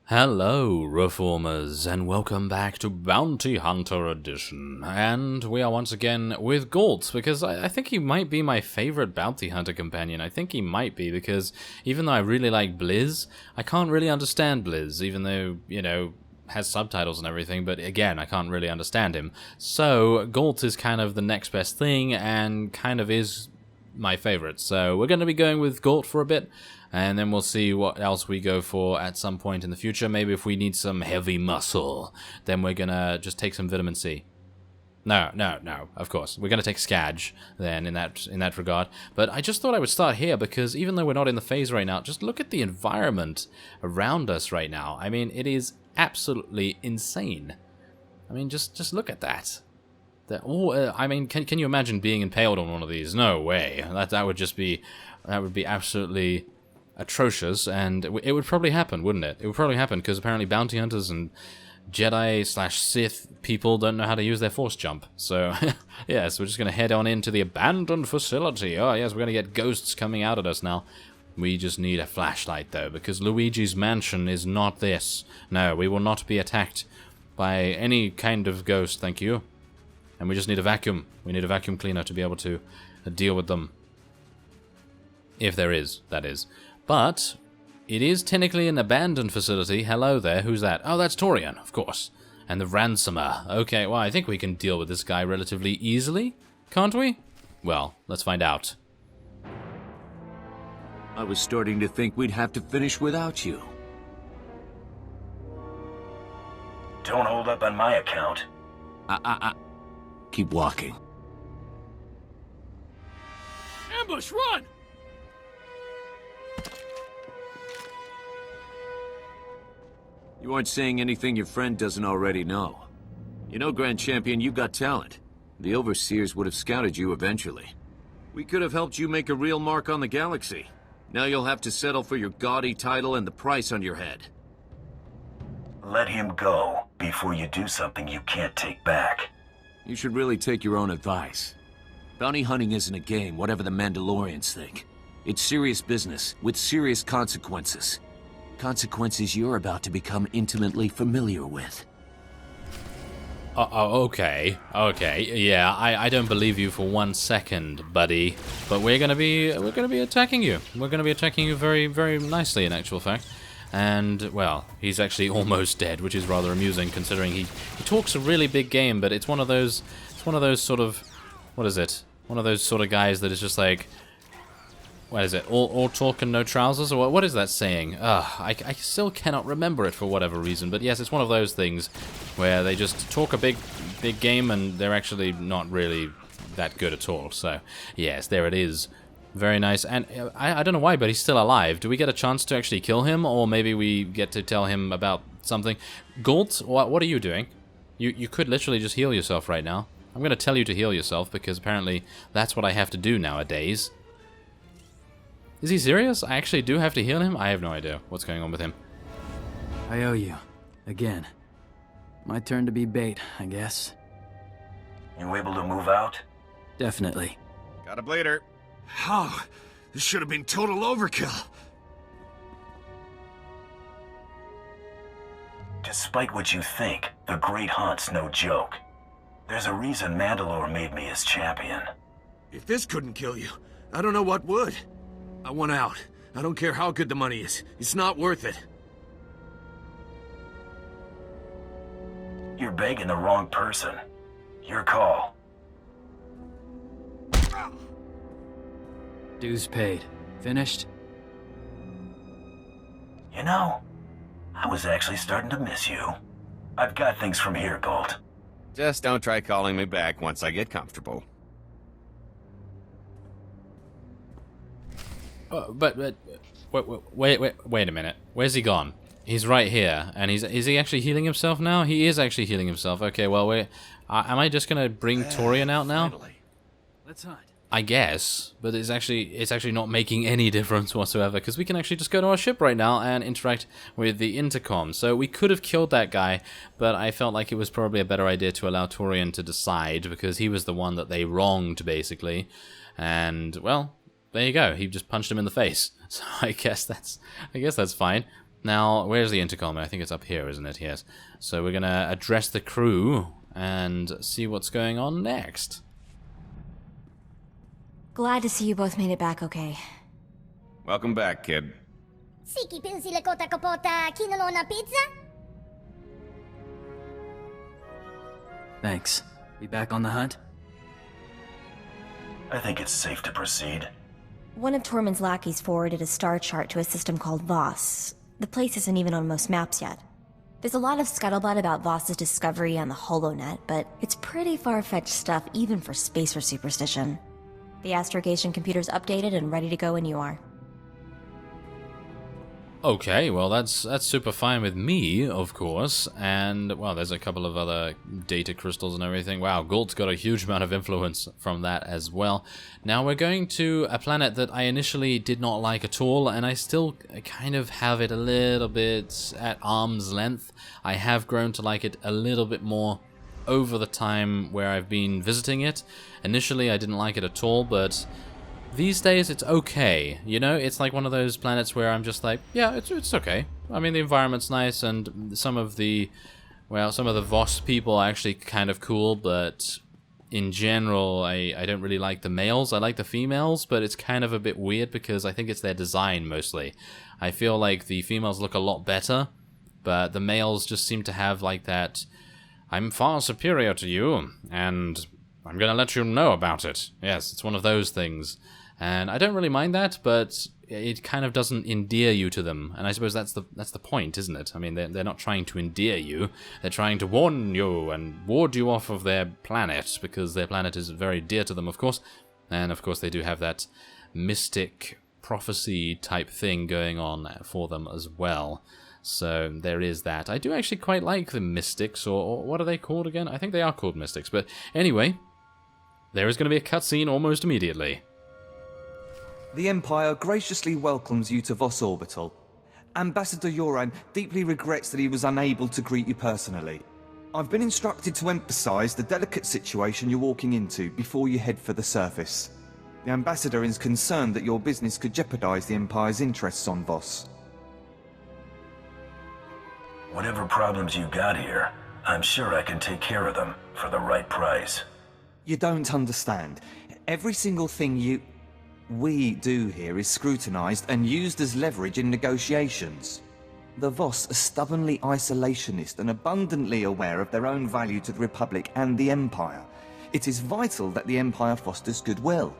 Hello, Reformers, and welcome back to Bounty Hunter Edition. And we are once again with Galt, because I think he might be my favorite Bounty Hunter companion. I think he might be, because even though I really like Blizz, I can't really understand Blizz, even though, you know, has subtitles and everything, but again, I can't really understand him. So, Galt is kind of the next best thing, and kind of is my favorite. So, we're going to be going with Galt for a bit, and then we'll see what else we go for at some point in the future. Maybe if we need some heavy muscle, then we're gonna just take some vitamin C. No, of course. We're gonna take Skadge then in that regard. But I just thought I would start here because even though we're not in the phase right now, just look at the environment around us right now. I mean, it is absolutely insane. I mean, just look at that. I mean, can you imagine being impaled on one of these? No way. That would just be absolutely atrocious, and it would probably happen, wouldn't it? It would probably happen, because apparently bounty hunters and Jedi/Sith people don't know how to use their force jump. So, yes, we're just going to head on into the abandoned facility. Oh, yes, we're going to get ghosts coming out at us now. We just need a flashlight, though, because Luigi's mansion is not this. No, we will not be attacked by any kind of ghost, thank you. And we just need a vacuum. We need a vacuum cleaner to be able to deal with them. If there is, that is. But it is technically an abandoned facility. Hello there, who's that? Oh, that's Torian, of course. And the ransomer. Okay, well, I think we can deal with this guy relatively easily, can't we? Well, let's find out. I was starting to think we'd have to finish without you. Don't hold up on my account. Keep walking. Ambush, run! You aren't saying anything your friend doesn't already know. You know, Grand Champion, you've got talent. The Overseers would have scouted you eventually. We could have helped you make a real mark on the galaxy. Now you'll have to settle for your gaudy title and the price on your head. Let him go before you do something you can't take back. You should really take your own advice. Bounty hunting isn't a game, whatever the Mandalorians think. It's serious business, with serious consequences. Consequences you're about to become intimately familiar with. Okay, yeah, I don't believe you for 1 second, buddy. But we're gonna be attacking you. We're gonna be attacking you very, very nicely, in actual fact. And, well, he's actually almost dead, which is rather amusing, considering he talks a really big game, but it's one of those sort of, what is it? One of those sort of guys that is just like, what is it? All talk and no trousers? Or what is that saying? I still cannot remember it for whatever reason. But yes, it's one of those things where they just talk a big game and they're actually not really that good at all. So, yes, there it is. Very nice. And I don't know why, but he's still alive. Do we get a chance to actually kill him? Or maybe we get to tell him about something? Galt, what are you doing? You could literally just heal yourself right now. I'm going to tell you to heal yourself because apparently that's what I have to do nowadays. Is he serious? I actually do have to heal him? I have no idea what's going on with him. I owe you. Again. My turn to be bait, I guess. You able to move out? Definitely. Got a blader. How? This should have been total overkill. Despite what you think, the Great Hunt's no joke. There's a reason Mandalore made me his champion. If this couldn't kill you, I don't know what would. I want out. I don't care how good the money is. It's not worth it. You're begging the wrong person. Your call. Dues paid. Finished? You know, I was actually starting to miss you. I've got things from here, Galt. Just don't try calling me back once I get comfortable. But wait a minute. Where's he gone? He's right here, and is he actually healing himself now? He is actually healing himself. Okay, well, am I just gonna bring Torian out now? Finally. Let's hunt. I guess, but it's actually not making any difference whatsoever because we can actually just go to our ship right now and interact with the intercom. So we could have killed that guy, but I felt like it was probably a better idea to allow Torian to decide because he was the one that they wronged basically, and well. There you go. He just punched him in the face. So I guess that's fine. Now, where's the intercom? I think it's up here, isn't it? Yes. So we're gonna address the crew and see what's going on next. Glad to see you both made it back okay. Welcome back, kid. Siki pin sila kota kapota kinolo na pizza? Thanks. Be back on the hunt? I think it's safe to proceed. One of Tormund's lackeys forwarded a star chart to a system called Voss. The place isn't even on most maps yet. There's a lot of scuttlebutt about Voss's discovery on the HoloNet, but it's pretty far-fetched stuff even for spacer superstition. The astrogation computer's updated and ready to go when you are. Okay, well that's super fine with me, of course, and well, there's a couple of other data crystals and everything. Wow, Gault's got a huge amount of influence from that as well. Now we're going to a planet that I initially did not like at all, and I still kind of have it a little bit at arm's length. I have grown to like it a little bit more over the time where I've been visiting it. Initially I didn't like it at all, but these days, it's okay, you know? It's like one of those planets where I'm just like, yeah, it's okay. I mean, the environment's nice, and some of the Voss people are actually kind of cool, but in general, I don't really like the males. I like the females, but it's kind of a bit weird because I think it's their design, mostly. I feel like the females look a lot better, but the males just seem to have, like, that, I'm far superior to you, and I'm gonna let you know about it. Yes, it's one of those things. And I don't really mind that, but it kind of doesn't endear you to them. And I suppose that's the point, isn't it? I mean, they're not trying to endear you. They're trying to warn you and ward you off of their planet, because their planet is very dear to them, of course. And, of course, they do have that mystic prophecy type thing going on for them as well. So there is that. I do actually quite like the mystics, or what are they called again? I think they are called mystics. But anyway, there is going to be a cutscene almost immediately. The Empire graciously welcomes you to Voss Orbital. Ambassador Yuran deeply regrets that he was unable to greet you personally. I've been instructed to emphasize the delicate situation you're walking into before you head for the surface. The Ambassador is concerned that your business could jeopardize the Empire's interests on Voss. Whatever problems you got here, I'm sure I can take care of them for the right price. You don't understand. Every single thing we do here is scrutinized and used as leverage in negotiations. The Voss are stubbornly isolationist and abundantly aware of their own value to the Republic and the Empire. It is vital that the Empire fosters goodwill.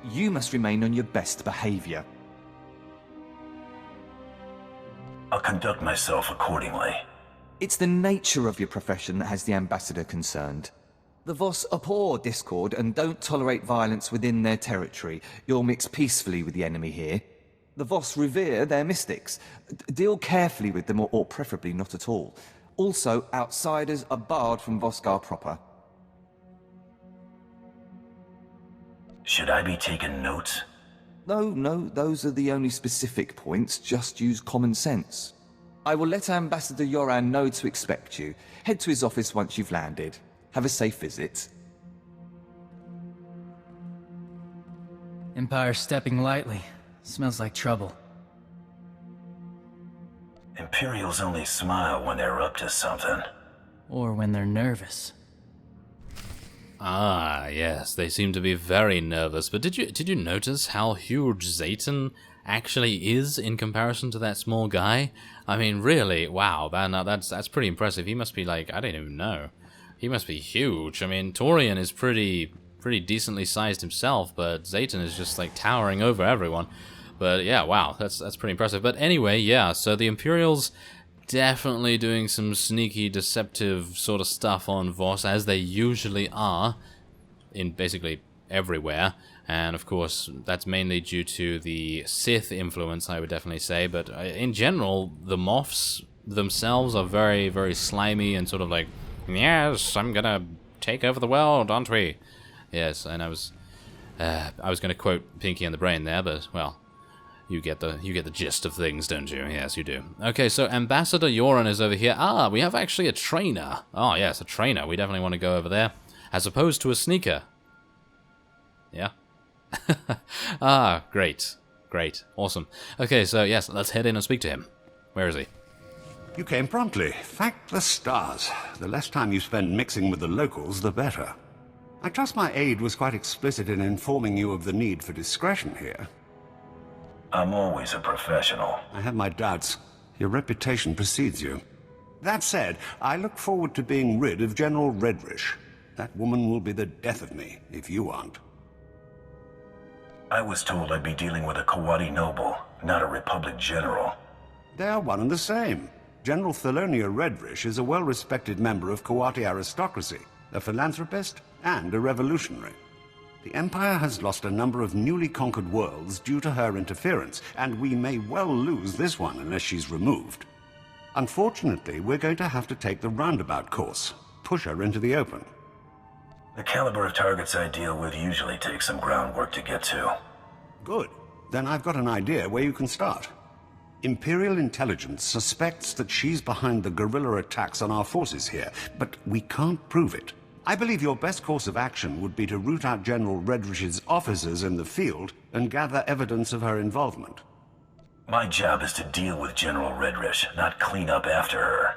You must remain on your best behavior. I'll conduct myself accordingly. It's the nature of your profession that has the Ambassador concerned. The Voss abhor discord and don't tolerate violence within their territory. You'll mix peacefully with the enemy here. The Voss revere their mystics. Deal carefully with them, or preferably not at all. Also, outsiders are barred from Voskar proper. Should I be taking notes? No, those are the only specific points. Just use common sense. I will let Ambassador Yuran know to expect you. Head to his office once you've landed. Have a safe visit. Empire's stepping lightly. Smells like trouble. Imperials only smile when they're up to something. Or when they're nervous. Ah, yes, they seem to be very nervous. But did you notice how huge Zayton actually is in comparison to that small guy? I mean, really, wow, that's pretty impressive. He must be like, I don't even know. He must be huge. I mean, Torian is pretty decently sized himself, but Zayton is just like towering over everyone. But yeah, wow, that's pretty impressive. But anyway, yeah, so the Imperials definitely doing some sneaky, deceptive sort of stuff on Voss, as they usually are, in basically everywhere. And of course, that's mainly due to the Sith influence, I would definitely say. But in general, the Moffs themselves are very, very slimy and sort of like, yes, I'm gonna take over the world, aren't we? Yes, and I was gonna quote Pinky and the Brain there, but well, you get the gist of things, don't you? Yes, you do. Okay, so Ambassador Yuran is over here. Ah, we have actually a trainer. Oh, yes, a trainer. We definitely want to go over there, as opposed to a sneaker. Yeah. Ah, great. Awesome. Okay, so yes, let's head in and speak to him. Where is he? You came promptly. Thank the stars. The less time you spend mixing with the locals, the better. I trust my aide was quite explicit in informing you of the need for discretion here. I'm always a professional. I have my doubts. Your reputation precedes you. That said, I look forward to being rid of General Redrish. That woman will be the death of me, if you aren't. I was told I'd be dealing with a Kawati noble, not a Republic general. They are one and the same. General Thelonia Redrish is a well-respected member of Kawati aristocracy, a philanthropist, and a revolutionary. The Empire has lost a number of newly conquered worlds due to her interference, and we may well lose this one unless she's removed. Unfortunately, we're going to have to take the roundabout course, push her into the open. The caliber of targets I deal with usually takes some groundwork to get to. Good. Then I've got an idea where you can start. Imperial intelligence suspects that she's behind the guerrilla attacks on our forces here, but we can't prove it. I believe your best course of action would be to root out General Redrish's officers in the field and gather evidence of her involvement. My job is to deal with General Redrish, not clean up after her.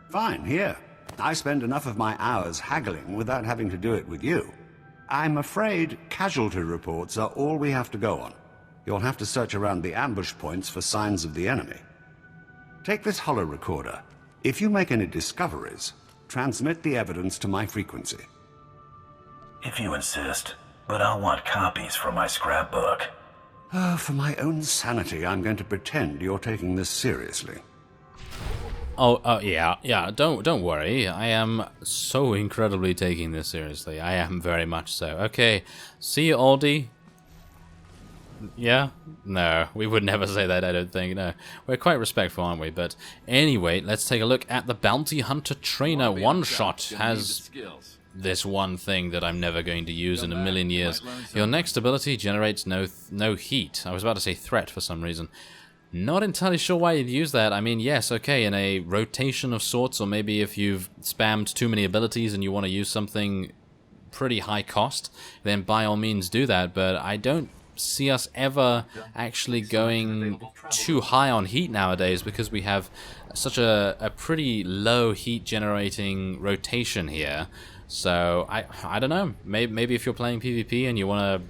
Fine, here. I spend enough of my hours haggling without having to do it with you. I'm afraid casualty reports are all we have to go on. You'll have to search around the ambush points for signs of the enemy. Take this holo recorder. If you make any discoveries, transmit the evidence to my frequency. If you insist, but I'll want copies from my scrapbook. For my own sanity, I'm going to pretend you're taking this seriously. Yeah, don't worry. I am so incredibly taking this seriously. I am very much so. Okay, see you, Aldi. Yeah? No, we would never say that, I don't think. No, we're quite respectful, aren't we? But anyway, let's take a look at the Bounty Hunter Trainer. One Shot has this one thing that I'm never going to use in a million years. Your next ability generates no heat. I was about to say threat for some reason. Not entirely sure why you'd use that. I mean, yes, okay, in a rotation of sorts, or maybe if you've spammed too many abilities and you want to use something pretty high cost, then by all means do that, but I don't see us ever actually going too high on heat nowadays because we have such a pretty low heat generating rotation here. So I don't know, maybe if you're playing PvP and you want to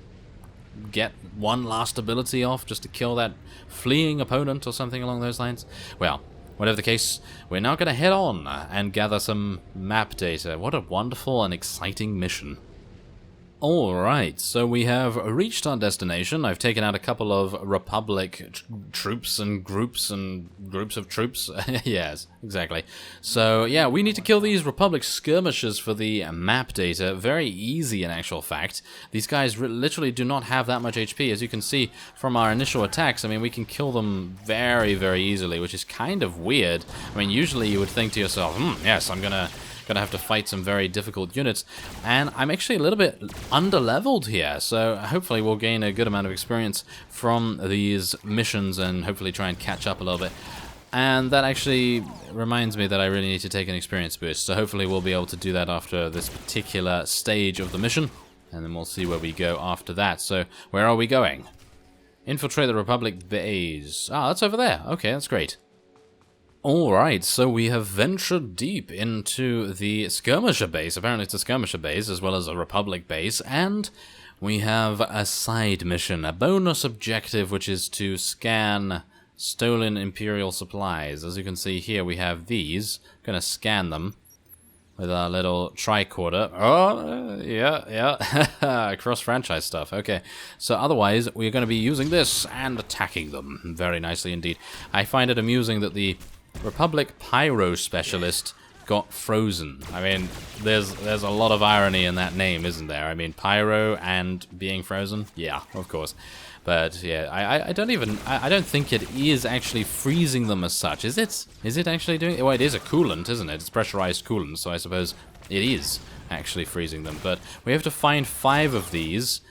get one last ability off just to kill that fleeing opponent or something along those lines, well, whatever the case, we're now going to head on and gather some map data. What a wonderful and exciting mission. Alright, so we have reached our destination. I've taken out a couple of Republic troops and groups of troops. Yes, exactly. So, yeah, we need to kill these Republic skirmishers for the map data. Very easy, in actual fact. These guys literally do not have that much HP. As you can see from our initial attacks, I mean, we can kill them very, very easily, which is kind of weird. I mean, usually you would think to yourself, yes, I'm gonna have to fight some very difficult units, and I'm actually a little bit under-leveled here, so hopefully we'll gain a good amount of experience from these missions and hopefully try and catch up a little bit. And that actually reminds me that I really need to take an experience boost, so hopefully we'll be able to do that after this particular stage of the mission, and then we'll see where we go after that. So, where are we going? Infiltrate the Republic base. Ah, that's over there. Okay, that's great. Alright, so we have ventured deep into the skirmisher base. Apparently it's a skirmisher base as well as a Republic base, and we have a side mission, a bonus objective, which is to scan stolen Imperial supplies. As you can see here, we have these. I'm gonna scan them with our little tricorder. Oh, yeah. Cross-franchise stuff. Okay. So otherwise, we're going to be using this and attacking them. Very nicely indeed. I find it amusing that the Republic Pyro Specialist got frozen. I mean, there's a lot of irony in that name, isn't there? I mean, Pyro and being frozen? Yeah, of course. But yeah, I don't think it is actually freezing them as such. Is it? Is it actually doing it? Well, it is a coolant, isn't it? It's pressurized coolant, so I suppose it is actually freezing them. But we have to find 5 of these.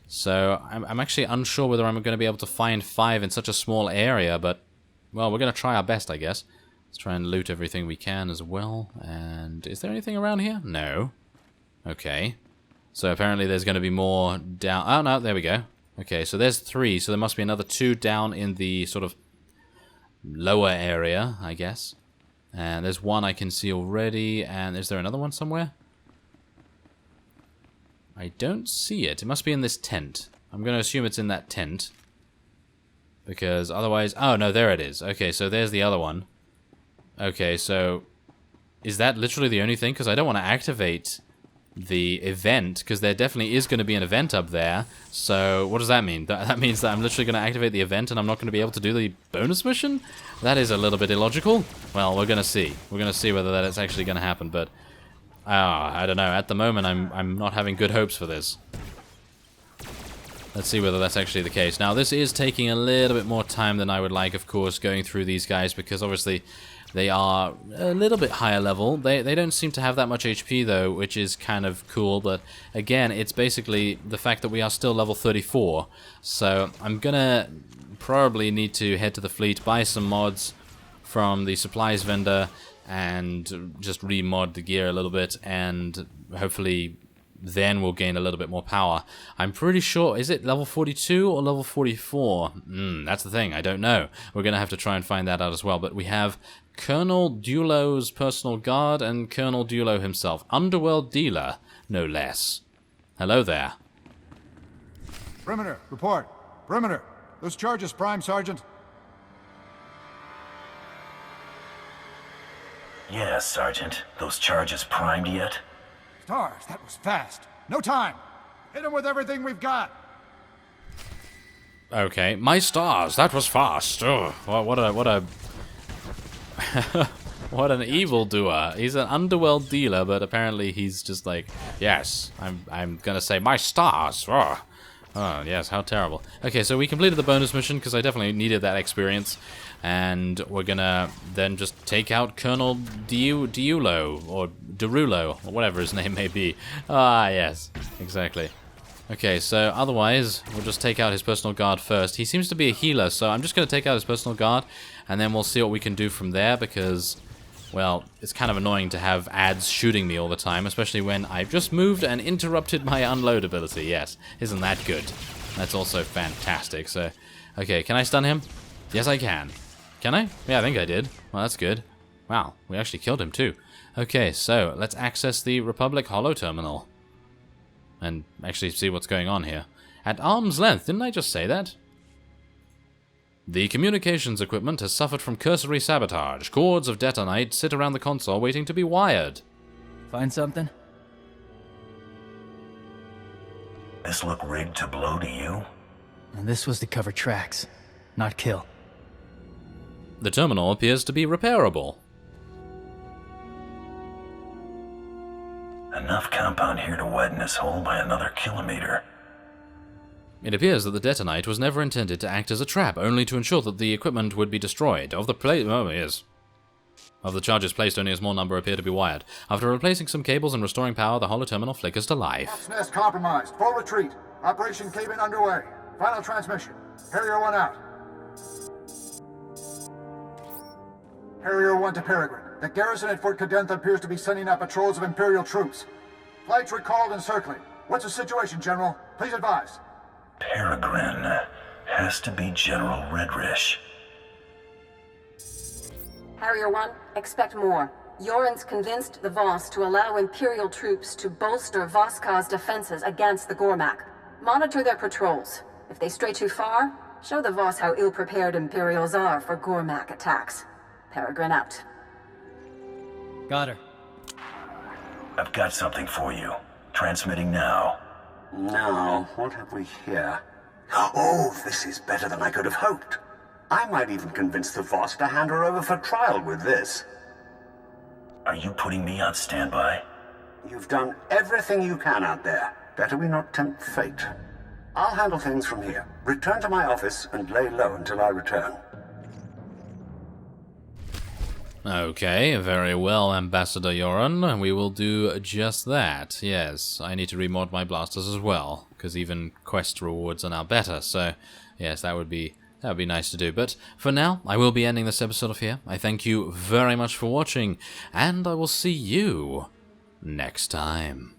So I'm actually unsure whether I'm going to be able to find 5 in such a small area, but well, we're going to try our best, I guess. Let's try and loot everything we can as well. And is there anything around here? No. Okay. So apparently there's going to be more down... Oh, no, there we go. Okay, so there's 3. So there must be another 2 down in the sort of lower area, I guess. And there's one I can see already, and is there another one somewhere? I don't see it. It must be in this tent. I'm going to assume it's in that tent. Because otherwise... Oh, no, there it is. Okay, so there's the other one. Okay, so... Is that literally the only thing? Because I don't want to activate the event, because there definitely is going to be an event up there. So, what does that mean? That means that I'm literally going to activate the event and I'm not going to be able to do the bonus mission? That is a little bit illogical. Well, we're going to see. We're going to see whether that is actually going to happen, but... I don't know. At the moment, I'm not having good hopes for this. Let's see whether that's actually the case. Now, this is taking a little bit more time than I would like, of course, going through these guys, because obviously they are a little bit higher level. They don't seem to have that much HP, though, which is kind of cool, but again, it's basically the fact that we are still level 34. So I'm gonna probably need to head to the fleet, buy some mods from the supplies vendor, and just remod the gear a little bit, and hopefully then we'll gain a little bit more power. I'm pretty sure, is it level 42 or level 44? That's the thing, I don't know. We're going to have to try and find that out as well, but we have Colonel Derulo's personal guard and Colonel Derulo himself. Underworld dealer, no less. Hello there. Perimeter, report. Perimeter. Those charges prime, Sergeant. Yes, Sergeant. Those charges primed yet? Stars, that was fast. No time. Hit him with everything we've got. Okay, my stars, that was fast. Oh, what a what an evildoer. He's an underworld dealer, but apparently he's just like, yes, I'm gonna say my stars. Oh, yes, how terrible. Okay, so we completed the bonus mission because I definitely needed that experience. And we're gonna then just take out Colonel Derulo, or Derulo, or whatever his name may be. Ah, yes, exactly. Okay, so otherwise, we'll just take out his personal guard first. He seems to be a healer, so I'm just gonna take out his personal guard, and then we'll see what we can do from there, because, well, it's kind of annoying to have ads shooting me all the time, especially when I've just moved and interrupted my unload ability. Yes, isn't that good? That's also fantastic, so... Okay, can I stun him? Yes, I can. Can I? Yeah, I think I did. Well, that's good. Wow, we actually killed him too. Okay, so let's access the Republic Holo Terminal. And actually see what's going on here. At arm's length, didn't I just say that? The communications equipment has suffered from cursory sabotage. Cords of detonite sit around the console waiting to be wired. Find something? This look rigged to blow to you? And this was to cover tracks, not kill. The terminal appears to be repairable. Enough compound here to widen this hole by another kilometer. It appears that the detonite was never intended to act as a trap, only to ensure that the equipment would be destroyed. Of the charges placed, only a small number appear to be wired. After replacing some cables and restoring power, the holo terminal flickers to life. Hawk's Nest compromised. Full retreat. Operation Cave-In underway. Final transmission. Harrier 1 out. Harrier 1 to Peregrine. The garrison at Fort Cadentha appears to be sending out patrols of Imperial troops. Flights recalled and circling. What's the situation, General? Please advise. Peregrine has to be General Redrish. Harrier 1, expect more. Yuran's convinced the Voss to allow Imperial troops to bolster Voska's defenses against the Gormak. Monitor their patrols. If they stray too far, show the Voss how ill-prepared Imperials are for Gormak attacks. Peregrine out. Got her. I've got something for you. Transmitting now. Now, what have we here? Oh, this is better than I could have hoped. I might even convince the Voss to hand her over for trial with this. Are you putting me on standby? You've done everything you can out there. Better we not tempt fate. I'll handle things from here. Return to my office and lay low until I return. Okay, very well, Ambassador Yuran. We will do just that. Yes, I need to remod my blasters as well, because even quest rewards are now better. So, yes, that would be nice to do. But for now, I will be ending this episode off here. I thank you very much for watching, and I will see you next time.